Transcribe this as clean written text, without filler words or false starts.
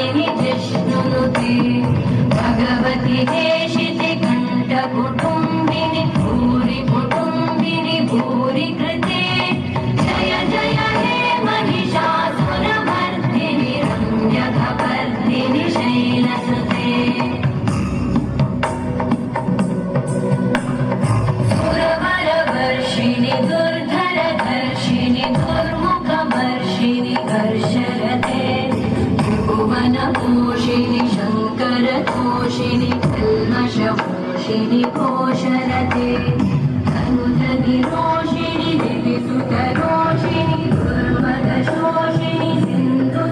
वाहिनि जिष्णुनुते भगवति देशिति कण्ठकुटुम्बिनि भूरि कुटुम्बिनि भूरि कृते जय जय हे महिषासुरमर्दिनि रम्यकपर्दिनि शैलसुते सुरवरवर्षिणि दुर्धरधर्षिणि दुर्मुखमर्षिणि कर्षरते त्रिभुवनपोषिणि शङ्करतोषिणि कल्मषपोषिणि कोशरते